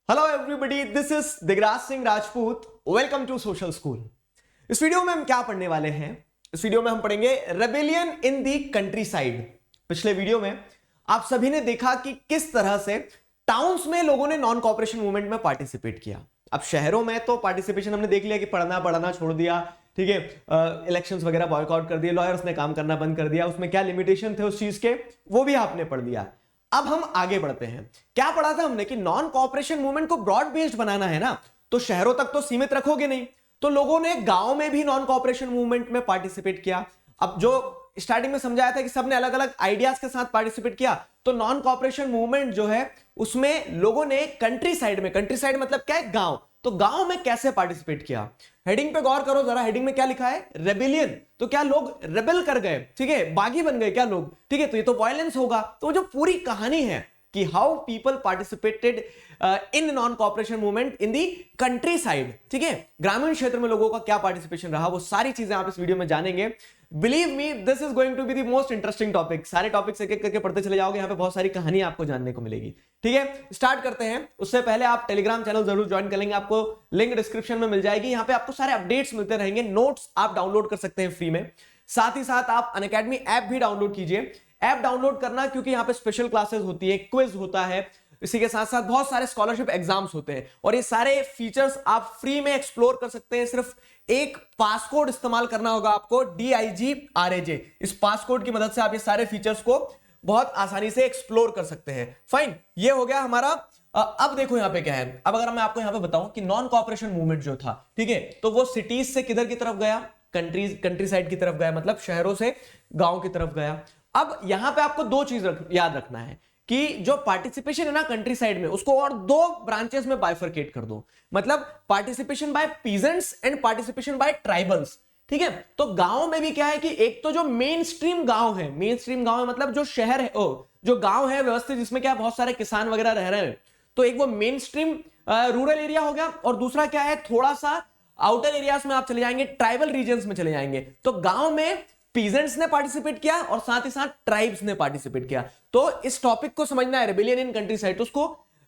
Hello everybody, this is Digraj Singh Rajput. Welcome to social school. इस video में हम क्या पढ़ने वाले हैं? इस वीडियो में हम पढ़ेंगे रेबेलियन इन दी कंट्री साइड। पिछले वीडियो में आप सभी ने देखा कि किस तरह से टाउन्स में लोगों ने नॉन कॉपरेशन मूवमेंट में पार्टिसिपेट किया। अब शहरों में तो पार्टिसिपेशन हमने देख लिया कि पढ़ना छोड़ दिया, ठीक है, इलेक्शंस वगैरह बॉयकॉट कर दिए, लॉयर्स ने काम करना बंद कर दिया, उसमें क्या लिमिटेशन थे उस चीज के वो भी आपने पढ़ लिया। अब हम आगे बढ़ते हैं। क्या पढ़ा था हमने कि नॉन कॉपरेशन मूवमेंट को ब्रॉड बेस्ड बनाना है ना, तो शहरों तक तो सीमित रखोगे नहीं, तो लोगों ने गांव में भी नॉन कॉपरेशन मूवमेंट में पार्टिसिपेट किया। अब जो स्टार्टिंग में समझाया था कि सबने अलग अलग आइडियाज के साथ पार्टिसिपेट किया, तो नॉन कॉपरेशन मूवमेंट जो है उसमें लोगों ने कंट्री साइड मतलब क्या है, गांव, तो गांव में कैसे पार्टिसिपेट किया। हेडिंग पे गौर करो जरा, हेडिंग में क्या लिखा है, रेबेलियन। तो क्या लोग रेबेल कर गए, ठीक है, बागी बन गए क्या लोग, ठीक है, तो ये तो वायलेंस होगा। तो जो पूरी कहानी है कि how people participated in non cooperation movement in the country side, ठीक है, ग्रामीण क्षेत्र में लोगों का क्या पार्टिसिपेशन रहा, वो सारी चीजें आप इस वीडियो में जानेंगे। Believe me, this is going to be the most interesting topic. सारे टॉपिक्स एक एक करके पढ़ते चले जाओगे, यहाँ पे बहुत सारी कहानी आपको जानने को मिलेगी। ठीक है, स्टार्ट करते हैं। उससे पहले आप टेलीग्राम चैनल जरूर ज्वाइन कर लेंगे, आपको लिंक डिस्क्रिप्शन में मिल जाएगी। यहाँ पे आपको सारे अपडेट्स मिलते रहेंगे, नोट्स आप डाउनलोड कर सकते हैं फ्री में। साथ ही साथ आप अनअकैडमी ऐप भी डाउनलोड कीजिए। ऐप डाउनलोड करना क्योंकि यहाँ पे स्पेशल क्लासेस होती है, क्विज होता है, इसी के साथ साथ बहुत सारे स्कॉलरशिप एग्जाम्स होते हैं, और ये सारे फीचर्स आप फ्री में एक्सप्लोर कर सकते हैं। सिर्फ एक पासकोड इस्तेमाल करना होगा आपको, DIGRAJ। इस पासकोड की मदद से आप ये सारे फीचर्स को बहुत आसानी से एक्सप्लोर कर सकते हैं। फाइन, ये हो गया हमारा। अब देखो यहाँ पे क्या है। अब अगर मैं आपको यहाँ पे बताऊं कि नॉन कॉपरेशन मूवमेंट जो था, ठीक है, तो वो सिटीज से किधर की तरफ गया, कंट्री साइड की तरफ गया, मतलब शहरों से गांव की तरफ गया। अब यहां पे आपको दो चीज याद रखना है कि जो पार्टिसिपेशन है ना कंट्री साइड में, उसको और दो ब्रांचेस में बाइफरकेट कर दो, मतलब participation by peasants and participation by tribals. ठीक है, तो गांव में भी क्या है कि एक तो जो मेन स्ट्रीम गांव है, मतलब जो शहर है, जो गांव है व्यवस्थित, जिसमें क्या बहुत सारे किसान वगैरह रह रहे हैं, तो एक वो मेन स्ट्रीम रूरल एरिया हो गया, और दूसरा क्या है, थोड़ा सा आउटर एरियाज में आप चले जाएंगे, ट्राइबल रीजन्स में चले जाएंगे। तो गांव में पीजेंट्स ने पार्टिसिपेट किया और साथ ही साथ ट्राइब्स ने पार्टिसिपेट किया। तो इस टॉपिक को समझना है, रेबेलियन इन कंट्री साइड, तो उसको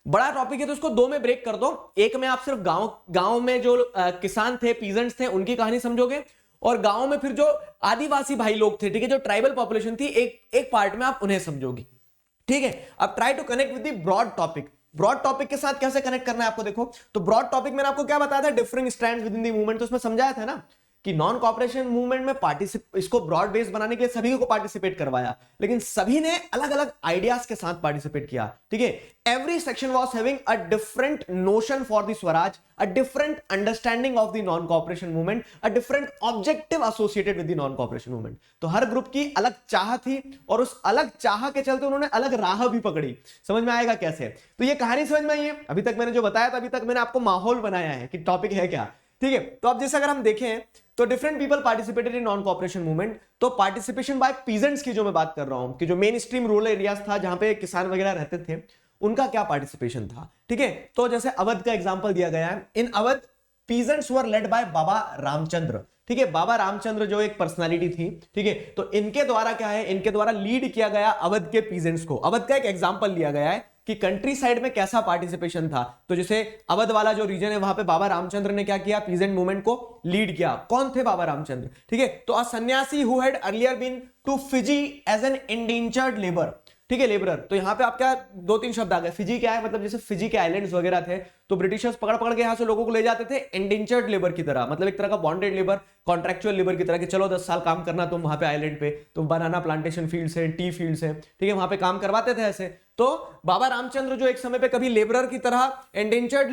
बड़ा टॉपिक है, तो उसको दो में ब्रेक कर दो। एक में आप सिर्फ गांव में जो किसान थे, पीजेंट्स थे, उनकी कहानी समझोगे, और गांव में फिर जो आदिवासी भाई लोग थे, ठीक है, जो ट्राइबल पॉपुलेशन थी, एक पार्ट में आप उन्हें समझोगे। ठीक है, अब try to connect with the broad topic. Broad topic के साथ कैसे कनेक्ट करना है आपको, देखो, तो ब्रॉड टॉपिक मैंने आपको क्या बताया था, differing strands with in the movement, तो उसमें समझाया था ना कि नॉन कॉपरेशन मूवमेंट में इसको ब्रॉड बेस बनाने के लिए सभी को पार्टिसिपेट करवाया, लेकिन सभी ने अलग अलग आइडियाज के साथ पार्टिसिपेट किया। ठीक है, every section was having a different notion for the Swaraj, a different understanding of the non cooperation movement, a different objective associated with the non cooperation movement. तो हर ग्रुप की अलग चाह थी, और उस अलग चाह के चलते उन्होंने अलग राह भी पकड़ी। समझ में आएगा कैसे? तो ये कहानी समझ में आई है? अभी तक मैंने जो बताया था, अभी तक मैंने आपको माहौल बनाया है कि टॉपिक है क्या। ठीक है, तो अब जैसे अगर हम देखें तो different people participated in non cooperation movement. तो पार्टिसिपेशन बाय पीजेंट्स की जो मैं बात कर रहा हूं, कि जो मेन स्ट्रीम रूरल एरियाज था, जहां पे किसान वगैरह रहते थे, उनका क्या पार्टिसिपेशन था। ठीक है, तो जैसे अवध का एग्जांपल दिया गया है। In Awadh peasants were led by Baba Ramchandra. ठीक है, बाबा रामचंद्र जो एक पर्सनालिटी थी, ठीक है, तो इनके द्वारा क्या है, इनके द्वारा लीड किया गया अवध के पीजेंट्स को। अवध का एक एग्जांपल लिया गया है कि कंट्री साइड में कैसा पार्टिसिपेशन था। तो जैसे अवध वाला जो रीजन है, वहां पे बाबा रामचंद्र ने क्या किया, पीजेंट मूवमेंट को लीड किया। कौन थे बाबा रामचंद्र? ठीक है, तो a sanyasi who had earlier been to Fiji as an indentured labour. ठीक है, लेबरर। तो यहां पे आप क्या, दो तीन शब्द आ गए। फिजी क्या है, मतलब जैसे फिजी के आइलैंड्स वगैरह थे, तो ब्रिटिशर्स पकड़ पकड़ के यहां से लोगों को ले जाते थे इंडेंजर्ड लेबर की तरह, मतलब एक तरह का बॉन्डेड लेबर, कॉन्ट्रेक्चुअल लेबर की तरह, कि चलो 10 साल काम करना तुम वहां पे आइलैंड पे, तो बनाना प्लांटेशन फील्ड्स है, टी फील्ड्स है, ठीक है, वहां पे काम करवाते थे ऐसे। तो बाबा रामचंद्र जो एक समय पे कभी लेबरर की तरह, इंडेंजर्ड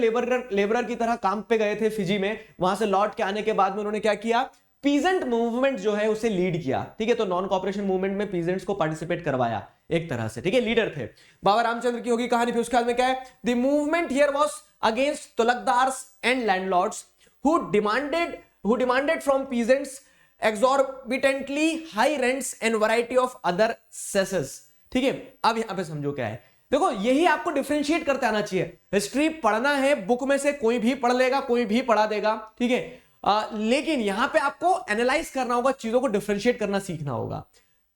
लेबरर की तरह काम पे गए थे फिजी में, वहां से लौट के आने के बाद में उन्होंने क्या किया, पीजेंट मूवमेंट जो है उसे लीड किया। ठीक है, तो नॉन कॉपरेशन मूवमेंट में पीजेंट्स को पार्टिसिपेट करवाया एक तरह से। ठीक है, लीडर थे बाबा रामचंद्र की होगी कहानी। फिर उसके बाद में क्या है, the movement here was against taluqdars and landlords who demanded from peasants exorbitantly high rents and variety of other cesses. ठीक है, अब यहां पे समझो क्या है, देखो यही आपको डिफरेंशिएट करते आना चाहिए। हिस्ट्री पढ़ना है, बुक में से कोई भी पढ़ लेगा, कोई भी पढ़ा देगा, ठीक है, लेकिन यहां पे आपको एनालाइज करना होगा, चीजों को डिफरेंशिएट करना सीखना होगा।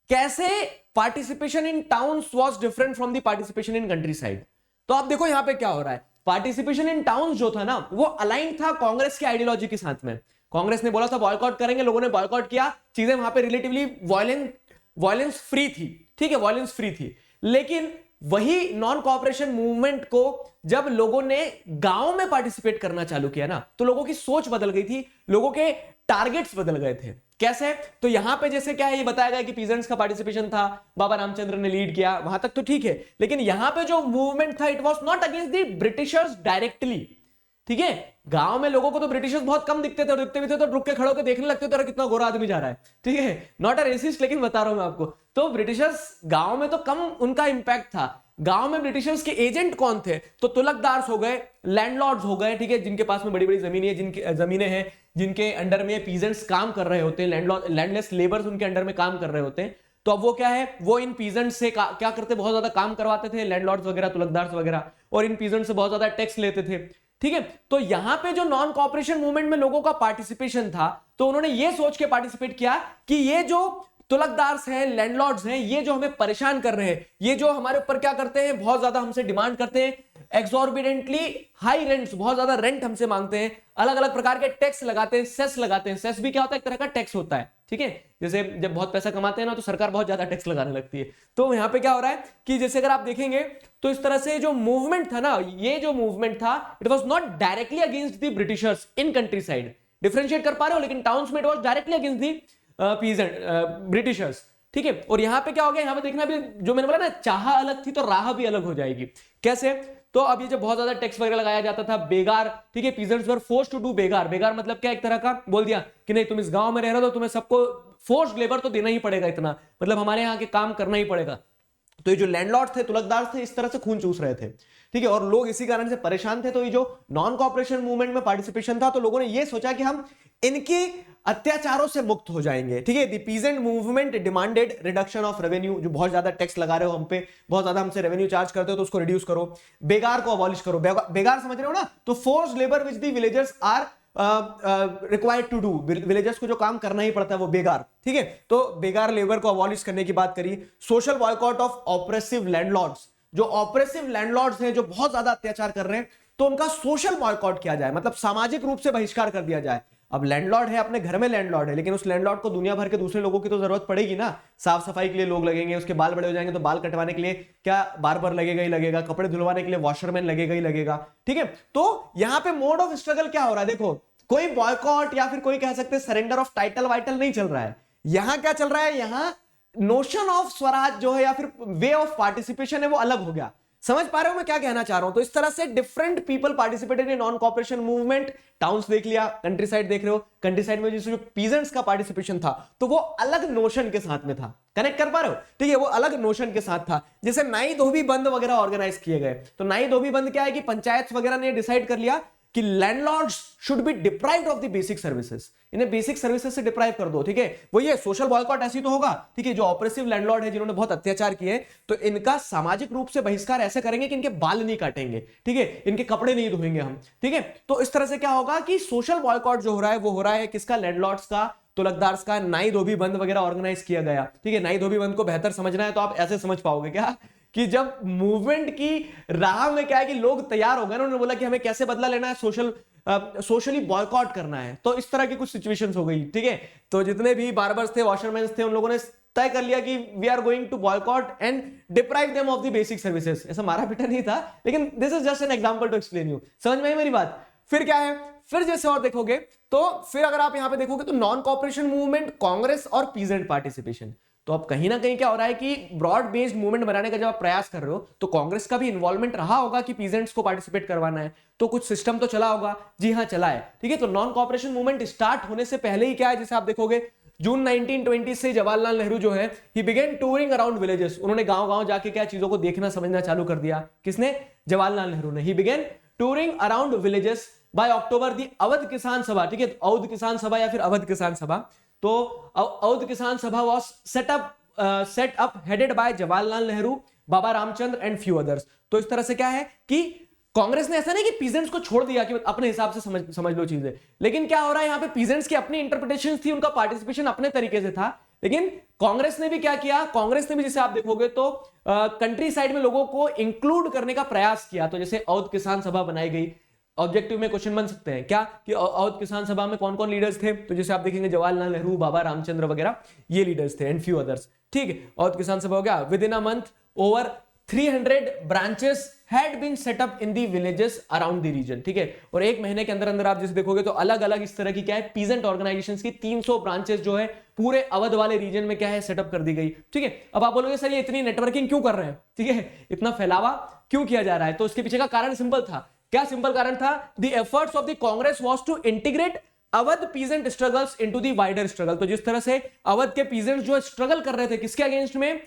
कैसे participation in towns was different from the participation in country side. तो आप देखो यहां पे क्या हो रहा है, पार्टिसिपेशन इन टाउन्स जो था ना वो अलाइन था कांग्रेस के आइडियोलॉजी के साथ में। कांग्रेस ने बोला था बॉयकॉट करेंगे, लोगों ने बॉयकॉट किया, चीजें वहां पे रिलेटिवली वायलेंस फ्री थी, ठीक है, वायलेंस फ्री थी। लेकिन वही नॉन कॉपरेशन मूवमेंट को जब लोगों ने गांव में पार्टिसिपेट करना चालू किया ना तो लोगों की सोच बदल गई थी, लोगों के टारगेट्स बदल गए थे। कैसे? तो यहां पे जैसे क्या है, ये बताया गया कि पीजेंट्स का पार्टिसिपेशन था, बाबा रामचंद्र ने लीड किया, वहां तक तो ठीक है। लेकिन यहां पे जो मूवमेंट था it was not against the Britishers directly, ठीक है। गांव में लोगों को तो ब्रिटिशर्स बहुत कम दिखते थे, और दिखते भी थे तो रुक के खड़े होकर देखने लगते थे, कितना गोरा आदमी जा रहा है, ठीक है। नॉट अ रेसिस्ट, लेकिन बता रहा हूं मैं आपको, तो ब्रिटिशर्स गांव में तो कम उनका इंपैक्ट था। गांव में ब्रिटिशर्स के एजेंट कौन थे? तो तुलकदार्स हो गए, लैंडलॉर्ड्स हो गए, ठीक है, जिनके पास में बड़ी बड़ी जमीनें हैं, जिनकी जमीनें हैं, जिनके अंडर में पीजेंट्स काम कर रहे होते हैं, लैंडलेस लेबर्स उनके अंडर में काम कर रहे होते हैं। तो अब वो क्या है, वो इन पीजेंट्स से क्या करते, बहुत ज्यादा काम करवाते थे, लैंडलॉर्ड्स वगैरह, तुलकदार्स वगैरह, और इन पीजेंट्स से बहुत ज्यादा टैक्स लेते थे, ठीक है। तो यहां पे जो नॉन कॉपरेशन मूवमेंट में लोगों का पार्टिसिपेशन था, तो उन्होंने ये सोच के पार्टिसिपेट किया कि ये जो तुलकदार्स हैं, लैंडलॉर्ड्स हैं, ये जो हमें परेशान कर रहे हैं, ये जो हमारे ऊपर क्या करते हैं, बहुत ज्यादा हमसे डिमांड करते हैं, एक्सॉर्बिडेंटली हाई रेंट्स, बहुत ज्यादा रेंट हमसे मांगते हैं, अलग अलग प्रकार के टैक्स लगाते हैं, सेस लगाते हैं। सेस भी क्या होता है, एक तरह का टैक्स होता है, ठीक है। जैसे जब बहुत पैसा कमाते हैं ना तो सरकार बहुत ज्यादा टैक्स लगाने लगती है। तो यहां पे क्या हो रहा है कि जैसे अगर आप देखेंगे तो इस तरह से जो मूवमेंट था ना, ये जो मूवमेंट था it was not directly against the Britishers in country side, differentiate कर पा रहे हो, लेकिन टाउन्स में it was directly against the peasant Britishers, ठीक है। और यहां पे क्या हो गया, यहां पे देखना भी, जो मैंने बोला ना, चाह अलग थी तो राह भी अलग हो जाएगी। कैसे? तो अब ये जब बहुत ज्यादा टैक्स वगैरह लगाया जाता था, बेगार, ठीक है, peasants were forced to do begar. Begar मतलब क्या, एक तरह का बोल दिया कि नहीं तुम इस गांव में रह रहे हो तो तुम्हें सबको फोर्स्ड लेबर तो देना ही पड़ेगा, इतना मतलब हमारे यहाँ के काम करना ही पड़ेगा। तो ये जो लैंडलॉर्ड थे, तुलकदार थे, इस तरह से खून चूस रहे थे, ठीक है, और लोग इसी कारण से परेशान थे। तो ये जो नॉन कॉपरेशन मूवमेंट में पार्टिसिपेशन था, तो लोगों ने ये सोचा कि हम इनके अत्याचारों से मुक्त हो जाएंगे, ठीक है। The peasant movement demanded reduction of revenue, जो बहुत ज्यादा टैक्स लगा रहे हो हम पे, बहुत ज्यादा हमसे रेवेन्यू चार्ज करते हो, तो उसको रिड्यूस करो। बेगार को अबॉलिश करो। बेगार समझ रहे हो ना, तो forced labour which the villagers are required to do, villagers को जो काम करना ही पड़ता है वो बेगार, ठीक है। तो बेगार लेबर को अबॉलिश करने की बात करी। Social boycott of oppressive landlords, जो ऑपरेसिव लैंडलॉर्ड्स हैं, जो बहुत ज्यादा अत्याचार कर रहे हैं, तो उनका सोशल बॉयकॉट किया जाए, मतलब सामाजिक रूप से बहिष्कार कर दिया जाए। अब लैंडलॉर्ड है, अपने घर में लैंडलॉर्ड है, लेकिन उस लैंडलॉर्ड को दुनिया भर के दूसरे लोगों की तो जरूरत पड़ेगी ना, साफ सफाई के लिए लोग लगेंगे, उसके बाल बड़े हो जाएंगे तो बाल कटवाने के लिए क्या बार्बर लगेगा ही लगेगा, कपड़े धुलवाने के लिए वॉशरमैन लगेगा ही लगेगा, ठीक है। तो यहां पे मोड ऑफ स्ट्रगल क्या हो रहा है, देखो, कोई बॉयकॉट या फिर कोई कह सकते हैं सरेंडर ऑफ टाइटल वाइटल नहीं चल रहा है। यहां क्या चल रहा है, यहां नोशन ऑफ स्वराज जो है या फिर वे ऑफ पार्टिसिपेशन है वो अलग हो गया। समझ पा रहे हो मैं क्या कहना चाह रहा हूं? तो इस तरह से different people participated in non cooperation movement. Towns देख लिया, कंट्री साइड देख रहे हो, कंट्री साइड में जो पीजेंट्स का पार्टिसिपेशन था तो वो अलग नोशन के साथ में था। कनेक्ट कर पा रहे हो? ठीक है, वो अलग नोशन के साथ था। जैसे नाई धोबी बंद वगैरह ऑर्गेनाइज किए गए, तो नाई धोबी बंद क्या है कि पंचायत वगैरह ने डिसाइड कर लिया कि landlords should be deprived of the basic services, इन्हें बेसिक सर्विसेज से डिप्राइव कर दो, ठीक है। वो ये सोशल बॉयकॉट ऐसी तो होगा, ठीक है। जो ऑपरेसिव लैंडलॉर्ड है, जिन्होंने बहुत अत्याचार किए, तो इनका सामाजिक रूप से बहिष्कार ऐसे करेंगे कि इनके बाल नहीं काटेंगे, ठीक है, इनके कपड़े नहीं धोएंगे हम, ठीक है। तो इस तरह से क्या होगा कि सोशल बॉयकॉट जो हो रहा है वो हो रहा है किसका? लैंडलॉर्ड्स का, तुलकदार्स का। नाई धोबी बंद वगैरह ऑर्गेनाइज किया गया, ठीक है। नाई धोबी बंद को बेहतर समझना है तो आप ऐसे समझ पाओगे क्या कि जब मूवमेंट की राह में क्या है कि लोग तैयार हो गए ना, उन्होंने बोला कि हमें कैसे बदला लेना है, सोशली बॉयकॉट करना है, तो इस तरह की कुछ सिचुएशंस हो गई, ठीक है। तो जितने भी बार्बर्स थे, वॉशरमैन्स थे, उन लोगों ने तय कर लिया कि we are going to boycott and deprive them of the basic services. ऐसा मारा पीटा नहीं था, लेकिन this is just an example to explain you. समझ में आई मेरी बात? फिर क्या है, फिर जैसे और देखोगे तो फिर अगर आप यहां पे देखोगे तो नॉन कॉपरेशन मूवमेंट, कांग्रेस और पीजेंट पार्टिसिपेशन। तो अब कहीं ना कहीं क्या हो रहा है कि ब्रॉड बेस्ड मूवमेंट बनाने का जब आप प्रयास कर रहे हो तो कांग्रेस का भी इन्वॉल्वमेंट रहा होगा कि पीजेंट्स को पार्टिसिपेट करवाना है, तो कुछ सिस्टम तो चला होगा। जी हाँ, चला है, ठीक है। तो नॉन कॉपरेशन मूवमेंट स्टार्ट होने से पहले ही क्या है, जैसे आप देखोगे जून 1920 से जवाहरलाल नेहरू जो है ही बिगेन टूरिंग अराउंड विलेजेस। उन्होंने गांव गांव जाके क्या चीजों को देखना समझना चालू कर दिया। किसने? जवाहरलाल नेहरू ने। He began touring around villages by October. The Awadh Kisan Sabha, ठीक है, अवध किसान सभा या फिर अवध किसान सभा। तो अवध किसान सभा was set up headed by Jawaharlal Nehru, Baba Ramchandra and few others. तो इस तरह से क्या है कि कांग्रेस ने ऐसा नहीं कि पीजेंट्स को छोड़ दिया कि अपने हिसाब से समझ लो चीजें, लेकिन क्या हो रहा है यहाँ पे पीजेंट्स की अपनी इंटरप्रिटेशन थी, उनका पार्टिसिपेशन अपने तरीके से था, लेकिन कांग्रेस ने भी क्या किया, कांग्रेस ने भी जैसे आप देखोगे तो कंट्री साइड में लोगों को इंक्लूड करने का प्रयास किया। तो जैसे अवध किसान सभा बनाई गई, ऑब्जेक्टिव में क्वेश्चन बन सकते हैं क्या कि अवध किसान सभा में कौन कौन लीडर्स थे, तो जैसे आप देखेंगे जवाहरलाल नेहरू, बाबा रामचंद्र वगैरह ये लीडर्स थे एंड फ्यू अदर्स। ठीक है, अवध किसान सभा हो गया। Within a month over 300 branches had been set up in the villages around the region. ठीक है, और एक महीने के अंदर अंदर आप जैसे देखोगे तो अलग अलग इस तरह की क्या है पीजेंट ऑर्गेनाइजेशंस की 300 ब्रांचेस जो है पूरे अवध वाले रीजन में क्या है सेटअप कर दी गई। ठीक है, अब आप बोलोगे सर ये इतनी नेटवर्किंग क्यों कर रहे हैं, ठीक है, इतना फैलावा क्यों किया जा रहा है, तो इसके पीछे का कारण सिंपल था। क्या सिंपल कारण था? The efforts of the Congress was to integrate Awadh peasant struggles into the wider struggle. तो जिस तरह से अवध के पीजेंट्स जो स्ट्रगल कर रहे थे किसके अगेंस्ट में,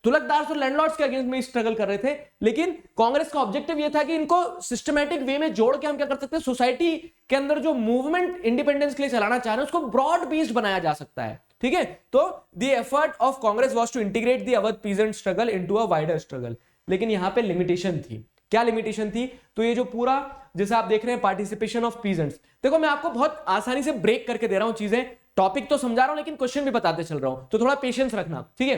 तुलकदार और लैंडलॉर्ड्स के अगेंस्ट में स्ट्रगल कर रहे थे, लेकिन कांग्रेस का ऑब्जेक्टिव यह था कि इनको सिस्टमैटिक वे में जोड़ के हम क्या कर सकते हैं, सोसाइटी के अंदर जो मूवमेंट इंडिपेंडेंस के लिए चलाना चाह रहे हैं उसको ब्रॉड बेस्ड बनाया जा सकता है। ठीक है, तो the effort of Congress was to integrate the Awadh peasant struggle into a wider struggle. लेकिन यहां पे लिमिटेशन थी। क्या लिमिटेशन थी? तो ये जो पूरा जैसे आप देख रहे हैं पार्टिसिपेशन ऑफ पीजेंट्स, देखो मैं आपको बहुत आसानी से ब्रेक करके दे रहा हूं चीजें, टॉपिक तो समझा रहा हूं लेकिन क्वेश्चन भी बताते चल रहा हूं, तो थोड़ा पेशेंस रखना। ठीक है,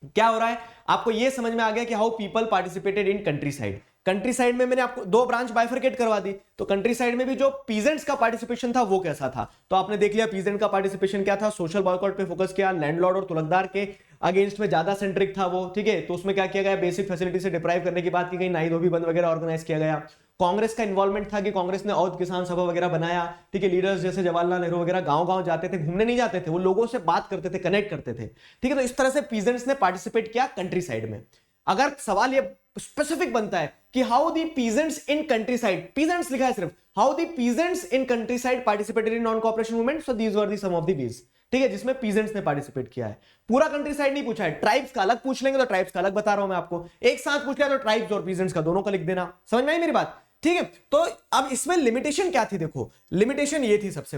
क्या हो रहा है आपको ये समझ में आ गया कि how people participated in country side. Country side में मैंने आपको दो ब्रांच बाइफरकेट करवा दी, तो कंट्री साइड में भी जो पीजेंट्स का पार्टिसिपेशन था वो कैसा था, तो आपने देख लिया पीजेंट का पार्टिसिपेशन क्या था, सोशल बॉयकॉट पे फोकस किया, लैंडलॉर्ड और तुलकदार के अगेंस्ट में ज्यादा सेंट्रिक था वो। ठीक है, तो उसमें क्या किया गया, बेसिक फैसिलिटी से डिप्राइव करने की बात की गई, नाई धोबी बंद वगैरह ऑर्गेनाइज किया गया। कांग्रेस का इन्वॉल्वमेंट था कि कांग्रेस ने अवध किसान सभा वगैरह बनाया। ठीक है, लीडर्स जैसे जवाहरलाल नेहरू वगैरह गांव-गांव जाते थे, घूमने नहीं जाते थे, वो लोगों से बात करते थे, कनेक्ट करते थे। ठीक है, तो इस तरह से पीजेंट्स ने पार्टिसिपेट किया कंट्री साइड में। अगर सवाल ये स्पेसिफिक बनता है कि how the peasants in countryside, peasants लिखा है सिर्फ, how the peasants in countryside participated in non cooperation movement, so these were the some of the ways. ठीक है, जिसमें पीजेंट्स ने पार्टिसिपेट किया है। पूरा कंट्री साइड नहीं पूछा है, ट्राइब्स का अलग पूछ लेंगे तो ट्राइब्स का अलग बता रहा हूं मैं आपको, एक साथ पूछ लिया तो ट्राइब्स और पीजेंट्स का दोनों का लिख देना। समझ में आई मेरी बात? ठीक है, तो अब इसमें लिमिटेशन क्या थी, देखो लिमिटेशन ये थी सबसे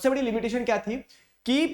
बड़ी लिमिटेशन क्या थी कि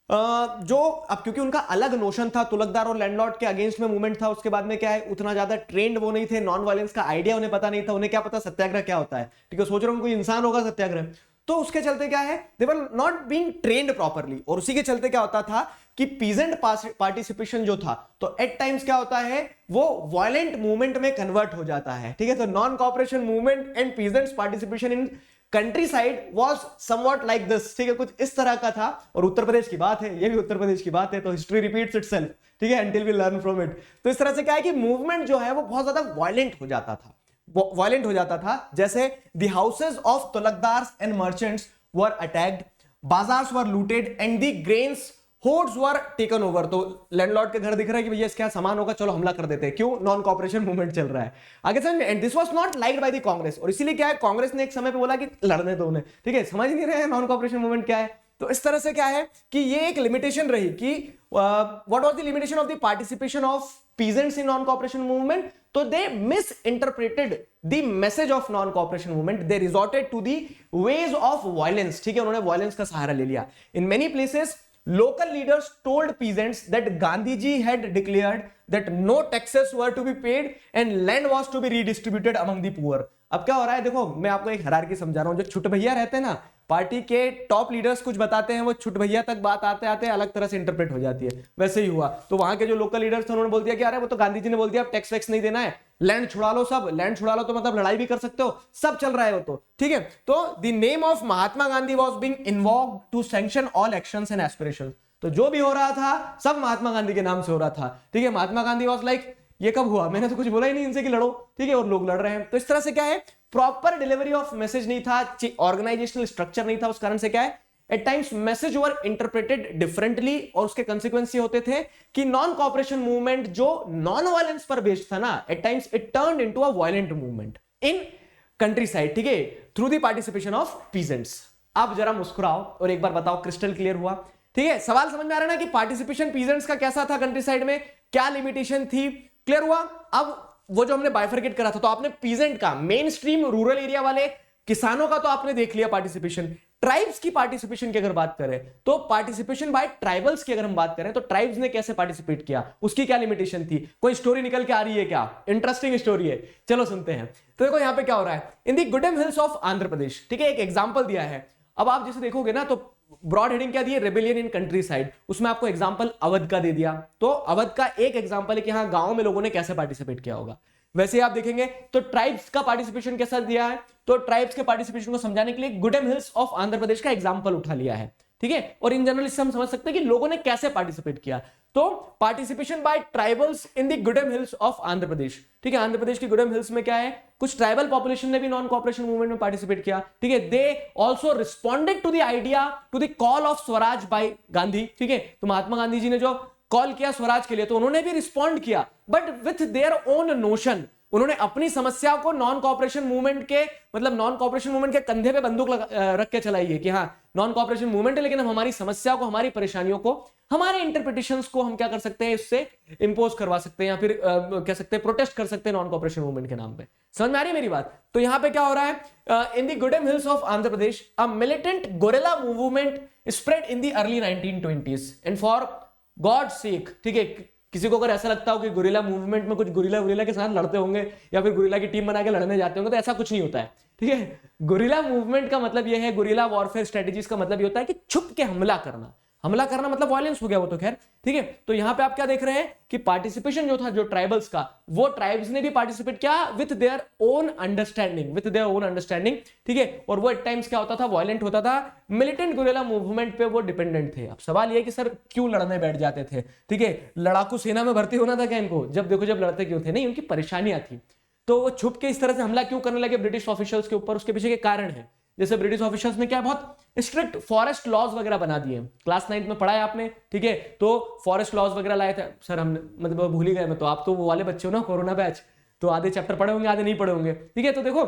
जो अब क्योंकि उनका अलग नोशन था, तुलकदार और लैंडलॉर्ड के अगेंस्ट में मूवमेंट था, उसके बाद में क्या है उतना ज्यादा ट्रेंड वो नहीं थे, नॉन वायलेंस का आइडिया उन्हें पता नहीं था, उन्हें क्या पता सत्याग्रह क्या होता है। ठीक है, सोच रहे हो कोई इंसान होगा सत्याग्रह, तो उसके चलते क्या है they were not being trained properly, और उसी के चलते क्या होता था कि पीजेंट पार्टिसिपेशन जो था तो एट टाइम्स क्या होता है वो वायलेंट मूवमेंट में कन्वर्ट हो जाता है। ठीक है, तो non cooperation movement and peasants participation in country side was somewhat like this. ठीक है, कुछ इस तरह का था, और उत्तर प्रदेश की बात है, ये भी उत्तर प्रदेश की बात है, तो हिस्ट्री रिपीट्स इटसेल्फ। ठीक है, until we learn from it. तो इस तरह से क्या है कि मूवमेंट जो है वो बहुत ज्यादा वायलेंट हो जाता था, जैसे the houses of taluqdars and merchants were attacked, bazaars were looted and the grains hoards were taken over. तो लैंडलॉर्ड के घर दिख रहा है कि भैया इसका सामान होगा, चलो हमला कर देते हैं, क्यों, नॉन कोऑपरेशन मूवमेंट चल रहा है आगे समझ में। And this was not liked by the Congress, और इसीलिए क्या है कांग्रेस ने एक समय पे बोला कि लड़ने दो उन्हें। ठीक है, समझ नहीं रहे हैं नॉन कोऑपरेशन मूवमेंट क्या है। तो इस तरह से क्या है कि ये एक लिमिटेशन रही कि what was the limitation of the participation of peasants in non cooperation movement, तो they misinterpreted the message of non cooperation movement, they resorted to the ways of violence. ठीक है, उन्होंने वायलेंस का सहारा ले लिया। In many places local leaders told peasants that Gandhiji had declared that no taxes were to be paid and land was to be redistributed among the poor। अब क्या हो रहा है देखो, मैं आपको एक हायरार्की समझा रहा हूं। जो छुट भैया रहते हैं ना, पार्टी के टॉप लीडर्स कुछ बताते हैं, वो छुट भैया तक बात आते आते अलग तरह से इंटरप्रेट हो जाती है। वैसे ही हुआ, तो वहां के जो लोकल लीडर्स थे उन्होंने बोल दिया कि अरे वो तो गांधी जी ने बोल दिया अब टैक्स वैक्स नहीं देना है, लैंड छुड़ा लो, सब लैंड छुड़ा लो, तो मतलब लड़ाई भी कर सकते हो, सब चल रहा है वो तो। ठीक है, तो the name of Mahatma Gandhi was being involved to sanction all actions and aspirations. तो जो भी हो रहा था सब महात्मा गांधी के नाम से हो रहा था। ठीक है, महात्मा गांधी वाज लाइक ये कब हुआ, मैंने तो कुछ बोला ही नहीं इनसे कि लड़ो। ठीक है, और लोग लड़ रहे हैं। तो इस तरह से क्या है प्रॉपर डिलीवरी ऑफ मैसेज नहीं था, ऑर्गेनाइजेशनल स्ट्रक्चर नहीं था, उस कारण से क्या है at times message were interpreted differently, और उसके कंसिक्वेंस ये होते थे कि नॉन कोऑपरेशन मूवमेंट जो नॉन वायलेंस पर बेस्ड था ना, at times it turned into a violent movement in countryside. ठीक है, through the participation of peasants. अब जरा मुस्कुराओ और एक बार बताओ क्रिस्टल क्लियर हुआ? ठीक है, सवाल समझ में आ रहा है ना कि पार्टिसिपेशन पीजेंट्स का कैसा था कंट्री साइड में, क्या लिमिटेशन थी, क्लियर हुआ? अब वो जो हमने बाइफरकेट करा था, तो आपने पीजेंट का, मेन स्ट्रीम रूरल एरिया वाले किसानों का तो आपने देख लिया पार्टिसिपेशन। ट्राइब्स की पार्टिसिपेशन की अगर बात करें तो पार्टिसिपेशन बाय ट्राइबल्स की अगर हम बात करें तो ट्राइब्स ने कैसे पार्टिसिपेट किया, उसकी क्या लिमिटेशन थी? कोई स्टोरी निकल के आ रही है क्या? इंटरेस्टिंग स्टोरी है, चलो सुनते हैं। तो देखो यहां पे क्या हो रहा है, इन दी गुडेम हिल्स ऑफ आंध्र प्रदेश। ठीक है, एक एग्जांपल दिया है। अब आप जैसे देखोगे ना तो ब्रॉड हेडिंग क्या दी है, रेबेलियन इन कंट्री साइड, उसमें आपको एग्जांपल अवध का दे दिया, तो अवध का एक एग्जांपल है कि हाँ गांव में लोगों ने कैसे पार्टिसिपेट किया होगा। वैसे आप देखेंगे तो ट्राइब्स का पार्टिसिपेशन कैसा दिया है, तो ट्राइब्स के पार्टिसिपेशन को समझाने के लिए गुडेम हिल्स ऑफ आंध्र प्रदेश का एग्जांपल उठा लिया है, ठीक है। और इन जनरल इससे हम समझ सकते हैं कि लोगों ने कैसे पार्टिसिपेट किया, तो participation by tribals in the Gudem hills of Andhra Pradesh, ठीक है। आंध्र प्रदेश की गुडेम हिल्स में क्या है, कुछ ट्राइबल पॉपुलेशन ने भी नॉन कॉपरेशन मूवमेंट में पार्टिसिपेट किया, ठीक है। They also responded to the idea, to the call of swaraj by Gandhi, ठीक है। तो महात्मा गांधी जी ने जो कॉल किया स्वराज के लिए, तो उन्होंने भी रिस्पॉन्ड किया, but with their own notion, उन्होंने अपनी समस्या को नॉन कॉपरेशन मूवमेंट के, मतलब नॉन कॉपरेशन मूवमेंट के कंधे पे बंदूक रख के चलाई है कि हाँ नॉन कॉपरेशन मूवमेंट है, लेकिन हम हमारी समस्या को, हमारी परेशानियों को, हमारे इंटरप्रिटेशंस को हम क्या कर सकते हैं, इससे इंपोज करवा सकते हैं, या फिर कह सकते हैं प्रोटेस्ट कर सकते हैं नॉन कॉपरेशन मूवमेंट के नाम पे। समझ में आ रही है मेरी बात? तो यहां पे क्या हो रहा है, इन the Gudem hills of Andhra Pradesh a militant guerrilla movement spread in the early 1920s and for God sake, ठीक है। किसी को अगर ऐसा लगता हो कि गुरिल्ला मूवमेंट में कुछ गुरिल्ला के साथ लड़ते होंगे या फिर गुरिल्ला की टीम बना के लड़ने जाते होंगे, तो ऐसा कुछ नहीं होता है, ठीक है। गुरिल्ला मूवमेंट का मतलब यह है, गुरिल्ला वॉरफेयर स्ट्रेटेजीज का मतलब यह होता है कि छुप के हमला करना, हमला करना मतलब वायलेंस हो गया वो तो खैर, ठीक है। तो यहां पे आप क्या देख रहे हैं कि पार्टिसिपेशन जो था जो ट्राइबल्स का, वो ट्राइब्स ने भी पार्टिसिपेट किया विद देयर ओन अंडरस्टैंडिंग, ठीक है। और वो एट टाइम्स क्या होता था, वायलेंट होता था, मिलिटेंट गुरिल्ला मूवमेंट पे वो डिपेंडेंट थे। अब सवाल ये कि सर क्यों लड़ने बैठ जाते थे, ठीक है। लड़ाकू सेना में भर्ती होना था क्या इनको, जब देखो जब लड़ते क्यों थे, नहीं उनकी परेशानियां थी। तो वो छुप के इस तरह से हमला क्यों करने लगे ब्रिटिश ऑफिशियल्स के ऊपर, उसके पीछे के कारण है। जैसे ब्रिटिश ऑफिसर्स ने क्या बहुत स्ट्रिक्ट फॉरेस्ट लॉज वगैरह बना दिए, क्लास 9 में पढ़ा है आपने, ठीक है। तो फॉरेस्ट लॉज वगैरह लाए थे सर, हमने मतलब भूल ही गए, मैं तो, आप तो वो वाले बच्चे हो ना कोरोना बैच, तो आधे चैप्टर पढ़े होंगे आधे नहीं पढ़े होंगे, ठीक है। तो देखो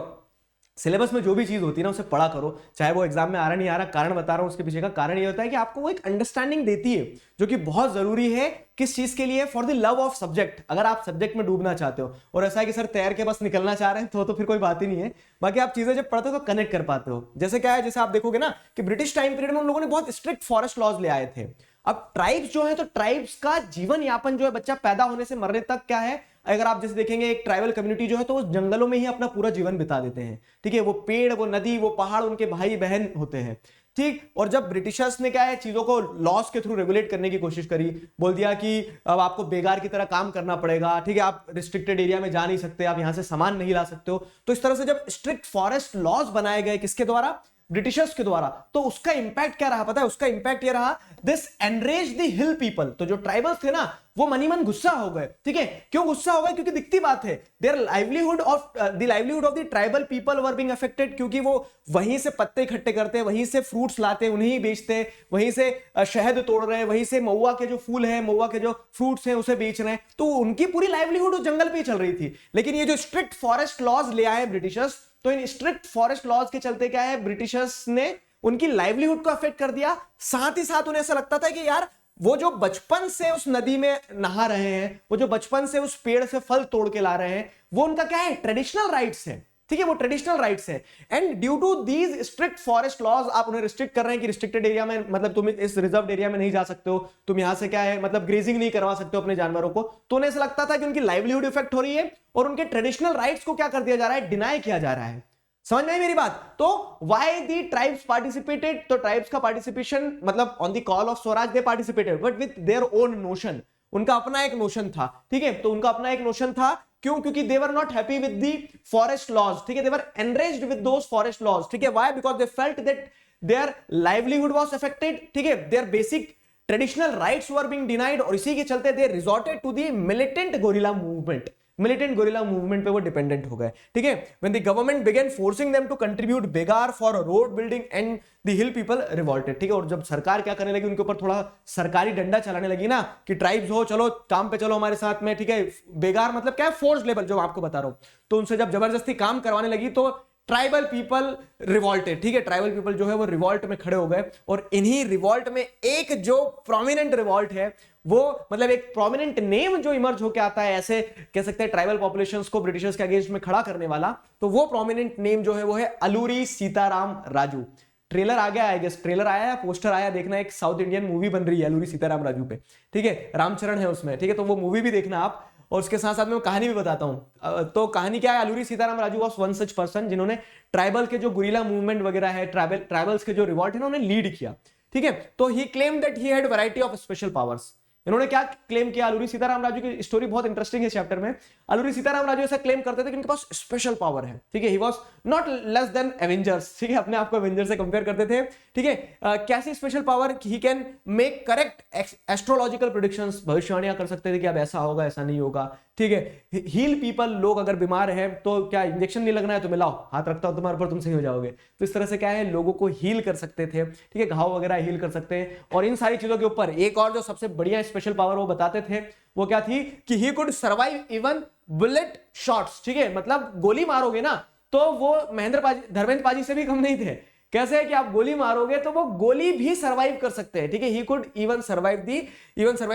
सिलेबस में जो भी चीज होती है ना उसे पढ़ा करो, चाहे वो एग्जाम में आ रहा नहीं आ रहा, कारण बता रहा हूं उसके पीछे का कारण ये होता है कि आपको वो एक अंडरस्टैंडिंग देती है जो कि बहुत जरूरी है, किस चीज के लिए, for the love of subject. अगर आप सब्जेक्ट में डूबना चाहते हो, और ऐसा है कि सर तैर के बस निकलना चाह रहे हैं, तो फिर कोई बात ही नहीं है, बाकी आप चीजें जब पढ़ते हो तो कनेक्ट कर पाते हो। जैसे क्या है, जैसे आप देखोगे ना कि ब्रिटिश टाइम पीरियड में उन लोगों ने बहुत स्ट्रिक्ट फॉरेस्ट लॉज ले आए थे। अब ट्राइब्स जो है, तो ट्राइब्स का जीवन यापन जो है, बच्चा पैदा होने से मरने तक क्या है, अगर आप जैसे देखेंगे एक ट्राइबल कम्युनिटी जो है तो वो जंगलों में ही अपना पूरा जीवन बिता देते हैं, ठीक है। वो पेड़, वो नदी, वो पहाड़ उनके भाई बहन होते हैं, ठीक। और जब ब्रिटिशर्स ने क्या है चीजों को लॉस के थ्रू रेगुलेट करने की कोशिश करी, बोल दिया कि अब आपको बेगार की तरह काम करना पड़ेगा, ठीक है, आप रिस्ट्रिक्टेड एरिया में जा नहीं सकते, आप यहां से सामान नहीं ला सकते हो। तो इस तरह से जब स्ट्रिक्ट फॉरेस्ट लॉज बनाए गए, किसके द्वारा, ब्रिटिशर्स के द्वारा, तो उसका इंपैक्ट क्या रहा पता है, उसका इंपैक्ट ये रहा, this enrage the hill people. तो जो ट्राइबल्स थे ना वो मनी मन गुस्सा हो गए, ठीक है। क्यों गुस्सा हो गए, क्योंकि दिखती बात है, their livelihood of the tribal people were being affected, क्योंकि वो वहीं से पत्ते इकट्ठे करते, वहीं से फ्रूट्स लाते, उन्हीं बेचते, वहीं से शहद तोड़ रहे हैं, वहीं से महुआ के जो फूल है, महुआ के जो फ्रूट्स हैं उसे बेच रहे हैं, तो उनकी पूरी लाइवलीहुड उस जंगल पे ही चल रही थी। लेकिन ये जो स्ट्रिक्ट फॉरेस्ट लॉज ले आए ब्रिटिशर्स, तो इन स्ट्रिक्ट फॉरेस्ट लॉज के चलते क्या है, ब्रिटिशर्स ने उनकी लाइवलीहुड को अफेक्ट कर दिया। साथ ही साथ उन्हें ऐसा लगता था कि यार वो जो बचपन से उस नदी में नहा रहे हैं, वो जो बचपन से उस पेड़ से फल तोड़ के ला रहे हैं, वो उनका क्या है, ट्रेडिशनल राइट्स है, ठीक है, वो ट्रेडिशनल राइट्स है। And due to these strict forest laws, आप उन्हें रिस्ट्रिक्ट कर रहे हैं कि रिस्ट्रिक्टेड एरिया में, मतलब तुम इस रिजर्व एरिया में नहीं जा सकते हो, तुम यहां से क्या है, मतलब ग्रेजिंग नहीं करवा सकते हो अपने जानवरों को। तो उन्हें ऐसा लगता था कि उनकी लाइवलीहुड इफेक्ट हो रही है और उनके ट्रेडिशनल राइट्स को क्या कर दिया जा रहा है, डिनाई किया जा रहा है। समझ में आई मेरी बात? तो व्हाई दी ट्राइब्स पार्टिसिपेटेड, तो ट्राइब्स का पार्टिसिपेशन मतलब on the call of Swaraj they participated, but with their own notion, उनका अपना एक नोशन था, ठीक है। तो उनका अपना एक नोशन था, क्यों, क्योंकि they were not happy with the forest laws, ठीक है, they were enraged with those forest laws, ठीक है। Why, because they felt that their livelihood was affected, ठीक है, their basic traditional rights were being denied, और इसी के चलते they resorted to the militant guerrilla movement, militant guerrilla movement पे वो डिपेंडेंट हो गए, ठीक है। When the government began forcing them to contribute बेगार for road building and the hill people revolted, ठीक है। और जब सरकार क्या करने लगी, उनके ऊपर थोड़ा सरकारी डंडा चलाने लगी ना कि ट्राइब्स हो, चलो काम पे चलो हमारे साथ में, ठीक है। बेगार मतलब क्या है, फोर्स लेबर, जो आपको बता रहा हूं। तो उनसे जब जबरदस्ती काम करवाने लगी तो ट्राइबल पीपल रिवॉल्टेड, ठीक है, ट्राइबल पीपल जो है वो रिवॉल्ट में खड़े हो गए। और इन्हीं रिवॉल्ट में एक जो प्रोमिनेंट रिवॉल्ट है, वो मतलब एक प्रोमिनेंट नेम जो इमर्ज होकर आता है, ऐसे कह सकते हैं ट्राइबल पॉपुलेशंस को ब्रिटिशर्स के अगेंस्ट में खड़ा करने वाला, तो वो प्रोमिनेंट नेम जो है वो है अलूरी सीताराम राजू। ट्रेलर आ गया, आई गेस ट्रेलर आया है, पोस्टर आया, देखना, एक साउथ इंडियन मूवी बन रही है अलूरी सीताराम राजू पे, ठीक है, रामचरण है उसमें, ठीक है। तो वो मूवी भी देखना आप, और उसके साथ साथ मैं कहानी भी बताता हूं। तो कहानी क्या है, Alluri Sitaram Raju was one such person जिन्होंने ट्राइबल के जो गुरिल्ला मूवमेंट वगैरह है, ट्राइबल्स के जो रिवॉल्ट है ना, उन्हें लीड किया, ठीक है। तो he claim that he had variety of special powers. इन्होंने क्या क्लेम किया, अलूरी सीताराम राजू की स्टोरी बहुत इंटरेस्टिंग है चैप्टर में। अलूरी सीताराम राजू ऐसा क्लेम करते थे कि उनके पास स्पेशल पावर है, ठीक है। He was not less than Avengers, ठीक है, अपने आप को एवेंजर से कंपेयर करते थे, ठीक है। कैसी special power, he can make correct astrological predictions, भविष्यवाणियां कर सकते थे कि अब ऐसा होगा ऐसा नहीं होगा, ठीक है। हील पीपल, लोग अगर बीमार है तो क्या इंजेक्शन नहीं लगना है तो मिलाओ, हाथ रखता हूं तुम्हारे ऊपर, तुम सही हो जाओगे। तो इस तरह से क्या है, लोगों को हील कर सकते थे, ठीक है, घाव वगैरह हील कर सकते हैं। और इन सारी चीजों के ऊपर एक और जो सबसे बढ़िया स्पेशल पावर वो बताते थे, वो क्या थी कि he could survive even bullet shots, ठीक है। मतलब गोली मारोगे ना तो वो धर्मेंद्र पाजी से भी कम नहीं थे। कैसे है कि आप गोली मारोगे तो वो गोली भी सर्वाइव कर सकते हैं, ठीक है। He could even survive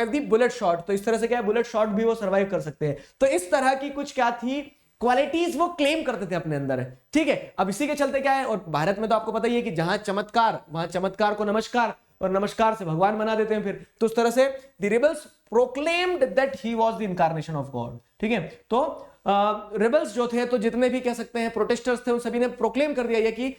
the bullet shot. तो इस तरह से क्या है, बुलेट शॉट भी वो सर्वाइव कर सकते हैं। तो इस तरह की कुछ क्या थी, क्वालिटीज वो क्लेम करते थे अपने अंदर, ठीक है। अब इसी के चलते क्या है, और भारत में तो आपको पता ही है कि जहां चमत्कार वहां चमत्कार को नमस्कार, और नमस्कार से भगवान बना देते हैं फिर। तो उस तरह से the rebels proclaimed that he was the incarnation of God, ठीक है। तो रिबल्स जो थे, तो जितने भी कह सकते हैं प्रोटेस्टर्स थे, उन सभी ने प्रोक्लेम कर दिया कि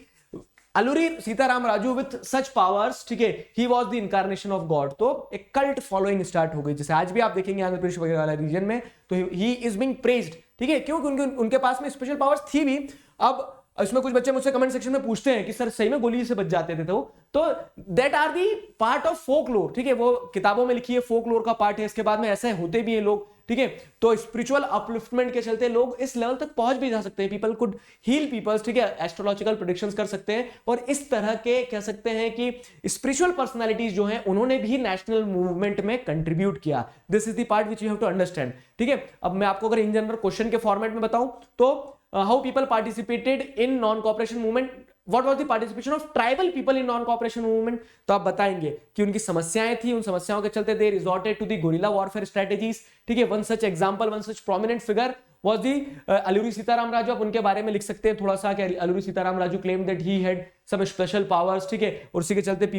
Alluri Sitaram Raju with such powers, ठीक है, he was the incarnation of God. तो एक कल्ट फॉलोइंग स्टार्ट हो गई, जैसे आज भी आप देखेंगे आंध्र प्रदेश वगैरह वाला रीजन में, तो ही इज बीइंग प्रेज्ड, ठीक है, क्योंकि उनके पास में स्पेशल पावर्स थी भी। अब इसमें कुछ बच्चे मुझसे कमेंट सेक्शन में पूछते हैं कि सर सही में गोली से बच जाते थे, तो that are the part of folklore, ठीक है, वो किताबों में लिखी है, फोकलोर का पार्ट है। इसके बाद में ऐसे होते भी हैं लोग, ठीक है। तो स्पिरिचुअल अपलिफ्टमेंट के चलते लोग इस लेवल तक पहुंच भी जा सकते हैं, पीपल कुड हील पीपल्स, ठीक है, एस्ट्रोलॉजिकल प्रेडिक्शंस कर सकते हैं। और इस तरह के कह सकते हैं कि स्पिरिचुअल पर्सनालिटीज जो हैं, उन्होंने भी नेशनल मूवमेंट में कंट्रीब्यूट किया। This is the part which you have to understand, ठीक है। अब मैं आपको अगर इन जनरल क्वेश्चन के फॉर्मेट में बताऊं तो how people participated in non-cooperation movement, what was the participation of tribal people in non-cooperation movement, तो आप बताएंगे कि उनकी समस्याएं थी, उन समस्याओं के चलते they resorted to the guerrilla warfare strategies, ठीक है। one such example, one such prominent figure was the Alluri Sitaram Raju. आप उनके बारे में लिख सकते हैं थोड़ा सा कि Alluri Sitaram Raju claimed that he had some special powers, ठीक है, और उसी के चलते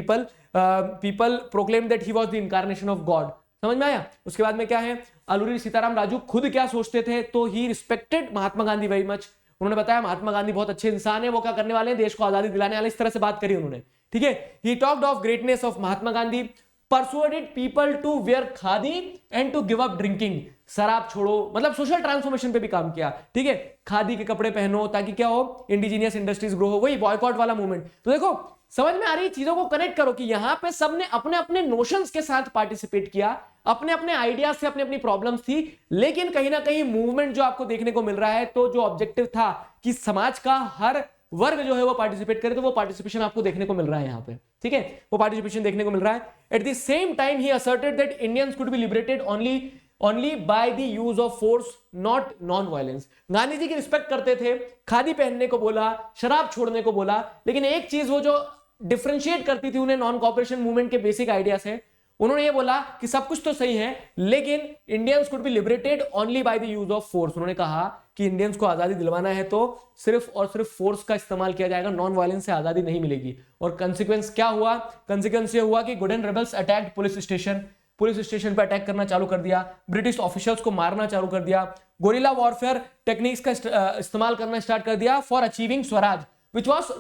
people proclaimed that he was the incarnation of God। समझ में आया। उसके बाद में क्या है, अलूरी सीताराम राजू खुद क्या सोचते थे, तो ही respected Mahatma Gandhi very much. उन्होंने बताया महात्मा गांधी बहुत अच्छे इंसान है, वो क्या करने वाले हैं, देश को आजादी दिलाने वाले, इस तरह से बात करी उन्होंने, ठीक है। He talked of greatness of Mahatma Gandhi, persuaded people to wear khadi and to give up drinking, शराब छोड़ो, मतलब सोशल ट्रांसफॉर्मेशन पे भी काम किया, ठीक है। खादी के कपड़े पहनो ताकि क्या हो, इंडिजीनियस इंडस्ट्रीज ग्रो हो, वही बॉयकॉट वाला मूवमेंट। तो देखो समझ में आ रही चीजों को कनेक्ट करो कि यहां पे सबने अपने अपने नोशंस के साथ पार्टिसिपेट किया, अपने अपने आइडियाज से अपनी अपनी प्रॉब्लम्स थी, लेकिन कहीं ना कहीं मूवमेंट जो आपको देखने को मिल रहा है, तो जो ऑब्जेक्टिव था कि समाज का हर वर्ग जो है वो पार्टिसिपेट करे, तो वो पार्टिसिपेशन आपको देखने को मिल रहा है यहां पे, ठीक है, वो पार्टिसिपेशन देखने को मिल रहा है। At the same time he asserted that Indians could be liberated only by the use of force, not non violence. Gandhi ji की रिस्पेक्ट करते थे, खादी पहनने को बोला, शराब छोड़ने को बोला, लेकिन एक चीज वो जो डिफरेंशिएट करती थी उन्हें नॉन कॉपरेशन मूवमेंट के बेसिक आइडिया से, उन्होंने ये बोला कि सब कुछ तो सही है, लेकिन Indians could be liberated only by the use of force. उन्होंने कहा कि इंडियंस को आजादी दिलवाना है तो सिर्फ और सिर्फ फोर्स का इस्तेमाल किया जाएगा, नॉन वायलेंस से आजादी नहीं मिलेगी। और कंसिक्वेंस क्या हुआ, कंसिक्वेंस ये हुआ कि Gooden rebels attacked police station पर अटैक करना चालू कर दिया, ब्रिटिश ऑफिशियल्स को मारना चालू कर दिया, गोरिल्ला वॉरफेयर टेक्निक्स का इस्तेमाल करना स्टार्ट कर दिया for achieving Swaraj, which was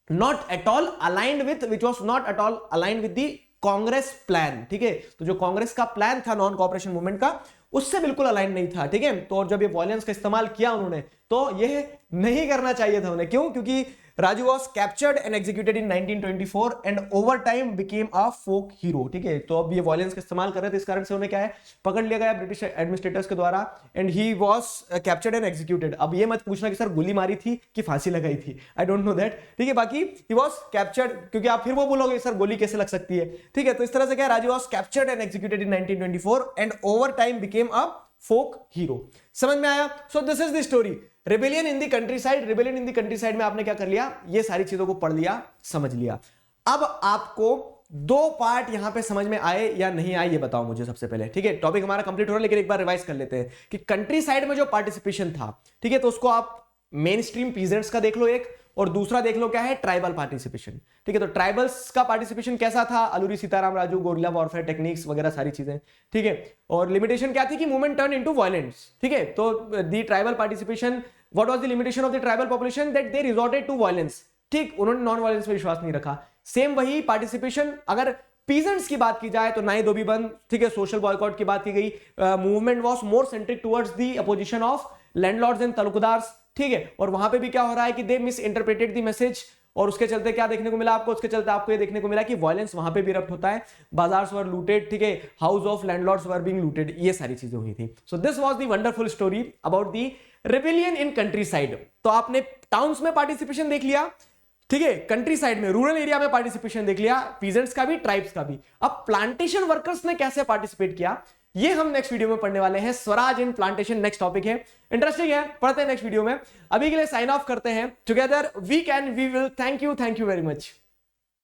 not at all aligned with the Congress plan, ठीक है। तो जो कांग्रेस का प्लान था नॉन कॉपरेशन मूवमेंट का, उससे बिल्कुल अलाइन नहीं था, ठीक है। तो और जब ये वॉयलेंस का इस्तेमाल किया उन्होंने, तो ये नहीं करना चाहिए था उन्हें। क्यों? क्योंकि Raju was captured and executed in 1924 and over time became a folk hero, ठीक है। तो अब ये वॉयलेंस का इस्तेमाल कर रहे थे, इस कारण से उन्हें क्या है, पकड़ लिया गया ब्रिटिश एडमिनिस्ट्रेटर्स के द्वारा, and he was captured and executed. अब ये मत पूछना कि सर गोली मारी थी कि फांसी लगाई थी, आई डोंट नो दैट, ठीक है। बाकी ही वॉज कैप्चर्ड, क्योंकि आप फिर वो बोलोगे सर गोली कैसे लग सकती है, ठीक है। तो इस तरह से क्या, Raju was captured and executed in 1924 and over time became a folk hero. समझ में आया? So this is the story, rebellion in the countryside. Rebellion in the countryside में आपने क्या कर लिया, ये सारी चीजों को पढ़ लिया, समझ लिया। अब आपको दो पार्ट यहां पे समझ में आए या नहीं आए, ये बताओ मुझे सबसे पहले, ठीक है। टॉपिक हमारा कंप्लीट हो रहा है, लेकिन एक बार रिवाइज कर लेते हैं कि कंट्री साइड में जो पार्टिसिपेशन था, ठीक है, तो उसको आप मेन स्ट्रीम पीजेंट्स का देख लो एक, और दूसरा देख लो क्या है, ट्राइबल पार्टिसिपेशन, ठीक है। तो ट्राइबल्स का पार्टिसिपेशन कैसा था, Alluri Sitaram Raju, guerrilla warfare techniques वगैरह सारी चीजें, ठीक है। और लिमिटेशन क्या थी कि मूवमेंट टर्न इनटू वायलेंस, ठीक है। तो the tribal participation, what was the limitation of the tribal population, that they resorted to violence, ठीक, उन्होंने नॉन वायलेंस पे विश्वास नहीं रखा। सेम वही पार्टिसिपेशन। अगर पीजेंट्स की बात की जाए तो नाई धोबी बंद, ठीक है, सोशल बॉयकॉट की बात की गई, movement was more centric towards the opposition of landlords and taluqdars, ठीक है। और वहां पे भी क्या हो रहा है कि दे मिस इंटरप्रेटेड द मैसेज, और उसके चलते क्या देखने को मिला आपको, उसके चलते आपको ये देखने को मिला कि वायलेंस वहां पे भी इरप्ट होता है, बाजार्स वर लूटेड, ठीक है, house of landlords were being looted, ये सारी चीजें हुई थी। So this was the wonderful story about the rebellion in country side. तो आपने टाउन्स में पार्टिसिपेशन देख लिया, ठीक है, कंट्री साइड में, रूरल एरिया में पार्टिसिपेशन देख लिया, पीजेंट्स का भी, ट्राइब्स का भी। अब प्लांटेशन वर्कर्स ने कैसे पार्टिसिपेट किया, ये हम नेक्स्ट वीडियो में पढ़ने वाले हैं। स्वराज इन प्लांटेशन नेक्स्ट टॉपिक है, इंटरेस्टिंग है, पढ़ते हैं नेक्स्ट वीडियो में। अभी के लिए साइन ऑफ करते हैं। Together we can we will. Thank you very much.